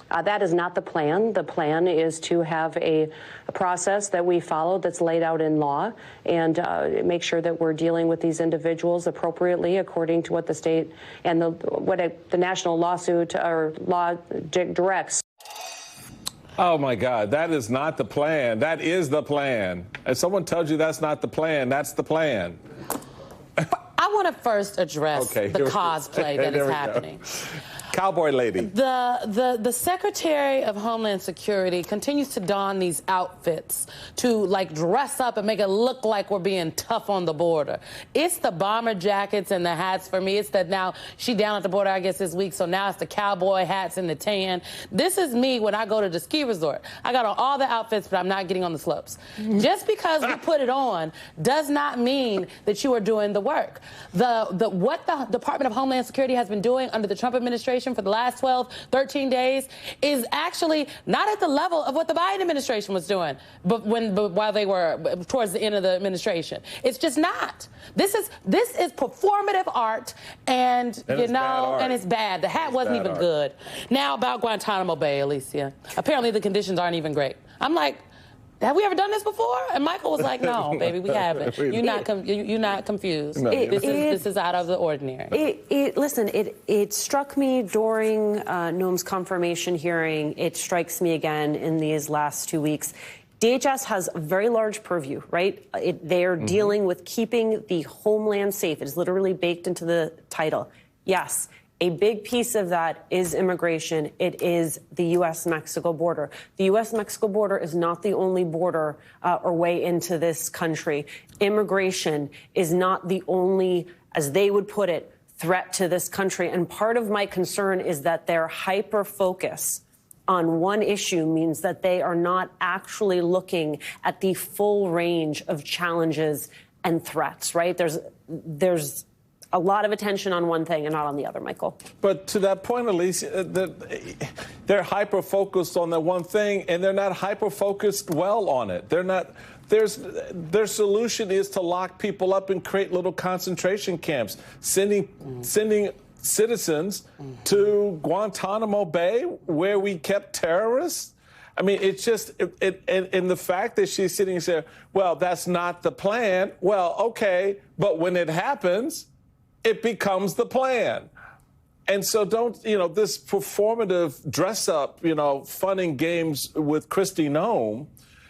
That is not the plan. The plan is to have a process that we follow that's laid out in law and make sure that we're dealing with these individuals appropriately according to what the state and the national lawsuit or law directs. Oh, my God, that is not the plan. That is the plan. If someone tells you that's not the plan, that's the plan. I want to first address the cosplay that is happening. Cowboy lady. The Secretary of Homeland Security continues to don these outfits to, like, dress up and make it look like we're being tough on the border. It's the bomber jackets and the hats for me. It's that now she down at the border, I guess, this week, so now it's the cowboy hats and the tan. This is me when I go to the ski resort. I got on all the outfits, but I'm not getting on the slopes. Just because we put it on does not mean that you are doing the work. What the Department of Homeland Security has been doing under the Trump administration for the last 12, 13 days is actually not at the level of what the Biden administration was doing while they were towards the end of the administration. It's just not. This is performative art, and you know, and it's bad. The hat wasn't even good. Now about Guantanamo Bay, Alicia. Apparently the conditions aren't even great. I'm like, have we ever done this before? And Michael was like, no, baby, we haven't. You're not confused. No, this is out of the ordinary. Listen, it struck me during Noam's confirmation hearing. It strikes me again in these last 2 weeks. DHS has a very large purview, right? They're dealing with keeping the homeland safe. It is literally baked into the title. Yes. A big piece of that is immigration. It is the U.S.-Mexico border. The U.S.-Mexico border is not the only border or way into this country. Immigration is not the only, as they would put it, threat to this country. And part of my concern is that their hyper-focus on one issue means that they are not actually looking at the full range of challenges and threats, right? There's a lot of attention on one thing and not on the other, Michael. But to that point, Elise, they're hyper-focused on that one thing, and they're not hyper-focused well on it. They're not. Their solution is to lock people up and create little concentration camps, sending citizens to Guantanamo Bay, where we kept terrorists. I mean, it's just, and the fact that she's sitting and saying, well, that's not the plan. Well, okay, but when it happens, it becomes the plan. And so this performative dress up, fun and games with Kristi Noem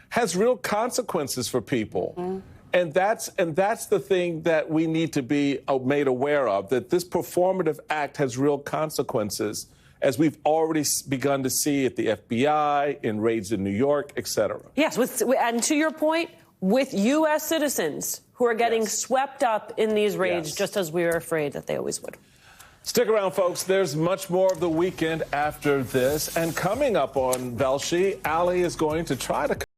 has real consequences for people. And that's the thing that we need to be made aware of, that this performative act has real consequences, as we've already begun to see at the FBI, in raids in New York, et cetera. Yes, and to your point, with U.S. citizens who are getting swept up in these raids, just as we were afraid that they always would. Stick around, folks. There's much more of the weekend after this. And coming up on Velshi, Ali is going to try to